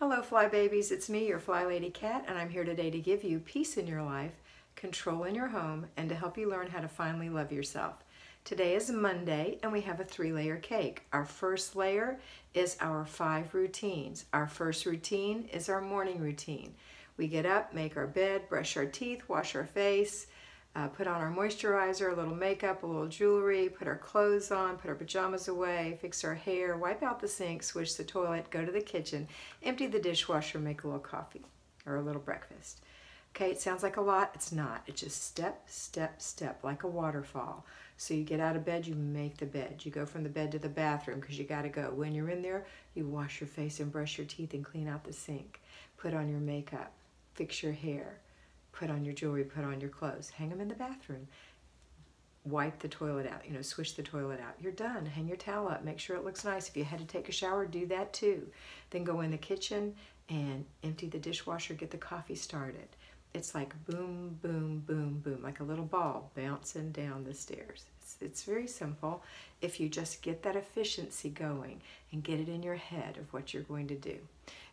Hello Fly Babies, it's me, your FlyLady Kat, and I'm here today to give you peace in your life, control in your home, and to help you learn how to finally love yourself. Today is Monday and we have a 3-layer cake. Our first layer is our 5 routines. Our first routine is our morning routine. We get up, make our bed, brush our teeth, wash our face, put on our moisturizer, a little makeup, a little jewelry, put our clothes on, put our pajamas away, fix our hair, wipe out the sink, switch the toilet, go to the kitchen, empty the dishwasher, make a little coffee or a little breakfast. Okay, it sounds like a lot. It's not. It's just step, step, step, like a waterfall. So you get out of bed, you make the bed. You go from the bed to the bathroom because you got to go. When you're in there, you wash your face and brush your teeth and clean out the sink. Put on your makeup, fix your hair. Put on your jewelry, put on your clothes, hang them in the bathroom, wipe the toilet out, swish the toilet out. You're done. Hang your towel up, make sure it looks nice. If you had to take a shower, do that too. Then go in the kitchen and empty the dishwasher, get the coffee started. It's like boom, boom, boom, boom, like a little ball bouncing down the stairs. It's very simple if you just get that efficiency going and get it in your head of what you're going to do.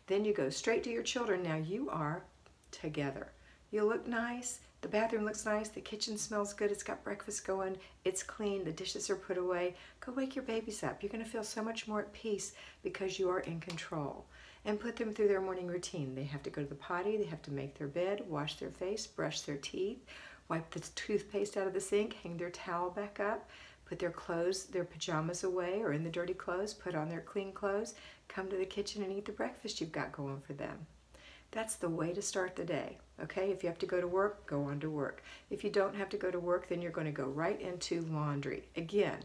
Then you go straight to your children. Now you are together. You look nice, the bathroom looks nice, the kitchen smells good, it's got breakfast going, it's clean, the dishes are put away. Go wake your babies up. You're going to feel so much more at peace because you are in control. And put them through their morning routine. They have to go to the potty, they have to make their bed, wash their face, brush their teeth, wipe the toothpaste out of the sink, hang their towel back up, put their clothes, their pajamas away or in the dirty clothes, put on their clean clothes, come to the kitchen and eat the breakfast you've got going for them. That's the way to start the day, okay? If you have to go to work, go on to work. If you don't have to go to work, then you're going to go right into laundry. Again,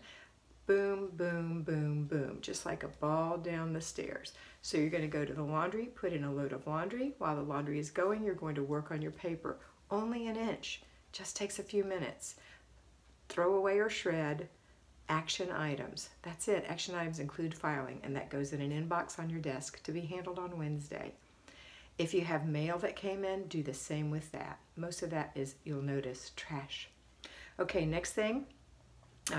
boom, boom, boom, boom, just like a ball down the stairs. So you're going to go to the laundry, put in a load of laundry. While the laundry is going, you're going to work on your paper. Only an inch, just takes a few minutes. Throw away or shred action items. That's it. Action items include filing, and that goes in an inbox on your desk to be handled on Wednesday. If you have mail that came in, do the same with that. Most of that is, you'll notice, trash. Okay, next thing,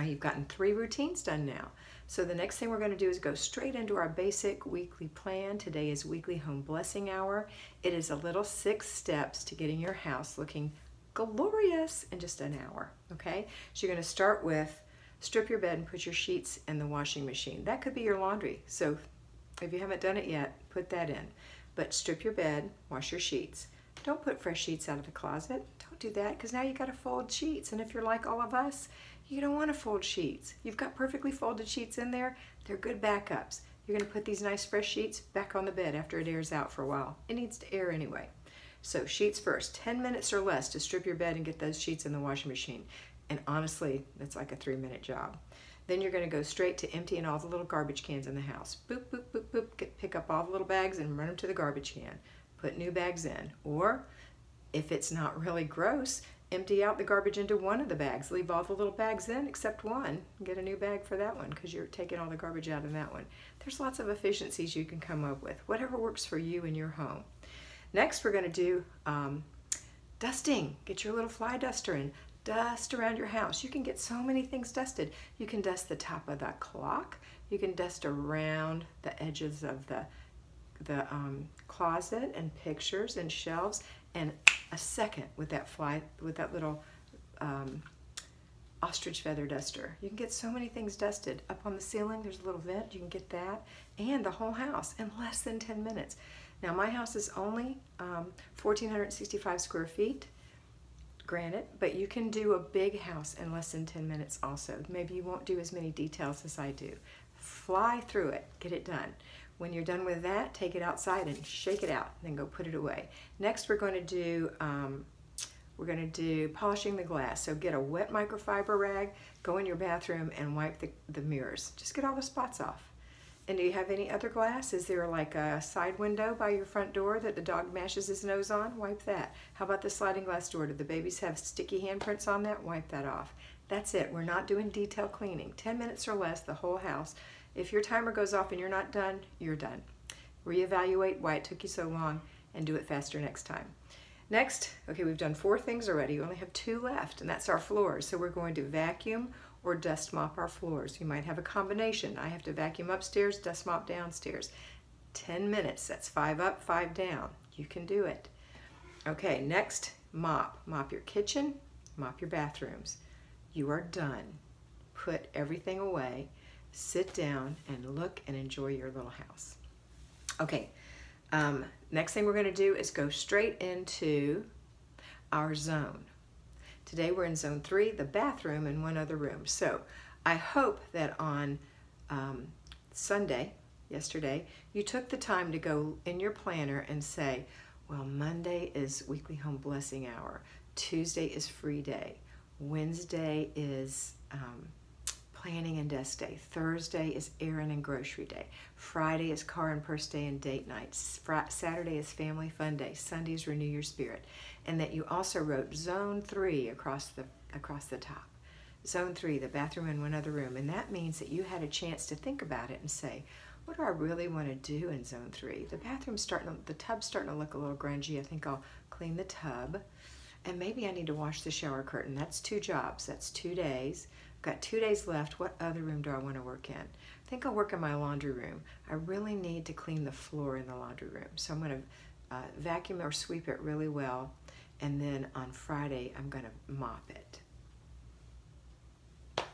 you've gotten 3 routines done now. So the next thing we're going to do is go straight into our basic weekly plan. Today is weekly home blessing hour. It is a little 6 steps to getting your house looking glorious in just an hour, okay? So you're going to start with strip your bed and put your sheets in the washing machine. That could be your laundry. So if you haven't done it yet, put that in. But strip your bed, wash your sheets. Don't put fresh sheets out of the closet. Don't do that because now you got to fold sheets. And if you're like all of us, you don't want to fold sheets. You've got perfectly folded sheets in there. They're good backups. You're going to put these nice fresh sheets back on the bed after it airs out for a while. It needs to air anyway. So sheets first. 10 minutes or less to strip your bed and get those sheets in the washing machine. And honestly, that's like a 3-minute job. Then you're going to go straight to emptying all the little garbage cans in the house. Boop, boop, boop, boop. Pick up all the little bags and run them to the garbage can. Put new bags in. Or, if it's not really gross, empty out the garbage into one of the bags. Leave all the little bags in except one. Get a new bag for that one because you're taking all the garbage out of that one. There's lots of efficiencies you can come up with. Whatever works for you in your home. Next, we're going to do dusting. Get your little fly duster and dust around your house. You can get so many things dusted. You can dust the top of the clock. You can dust around the edges of the closet and pictures and shelves. And a second with that little ostrich feather duster. You can get so many things dusted. Up on the ceiling, there's a little vent. You can get that and the whole house in less than 10 minutes. Now my house is only 1,465 square feet. Granted, but you can do a big house in less than 10 minutes also. Maybe you won't do as many details as I do. Fly through it, get it done. When you're done with that, take it outside and shake it out, then go put it away. Next, we're going to do polishing the glass. So get a wet microfiber rag, go in your bathroom and wipe the mirrors. Just get all the spots off. And do you have any other glass? Is there like a side window by your front door that the dog mashes his nose on? Wipe that. How about the sliding glass door? Do the babies have sticky handprints on that? Wipe that off. That's it. We're not doing detail cleaning. 10 minutes or less, the whole house. If your timer goes off and you're not done, you're done. Reevaluate why it took you so long and do it faster next time. Next, okay, we've done 4 things already. We only have 2 left, and that's our floors. So we're going to vacuum or dust mop our floors. You might have a combination. I have to vacuum upstairs, dust mop downstairs. 10 minutes. That's 5 up, 5 down. You can do it. Okay, next, mop. Mop your kitchen, mop your bathrooms. You are done. Put everything away, sit down, and look and enjoy your little house. Okay, next thing we're going to do is go straight into our zone. Today we're in zone 3, the bathroom and one other room. So I hope that on Sunday, yesterday, you took the time to go in your planner and say, well, Monday is weekly home blessing hour. Tuesday is free day. Wednesday is planning and desk day. Thursday is errand and grocery day. Friday is car and purse day and date night. Saturday is family fun day. Sunday is renew your spirit. And that you also wrote zone 3 across the top. Zone 3, the bathroom and one other room. And that means that you had a chance to think about it and say, what do I really want to do in zone 3? The tub's starting to look a little grungy. I think I'll clean the tub. And maybe I need to wash the shower curtain. That's 2 jobs. That's 2 days. I've got 2 days left. What other room do I want to work in? I think I'll work in my laundry room. I really need to clean the floor in the laundry room. So I'm going to vacuum or sweep it really well. And then on Friday, I'm going to mop it.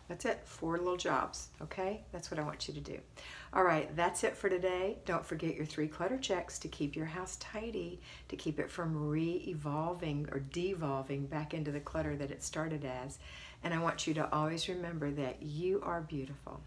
That's it, 4 little jobs, okay? That's what I want you to do. All right, that's it for today. Don't forget your 3 clutter checks to keep your house tidy, to keep it from re-evolving or devolving back into the clutter that it started as. And I want you to always remember that you are beautiful.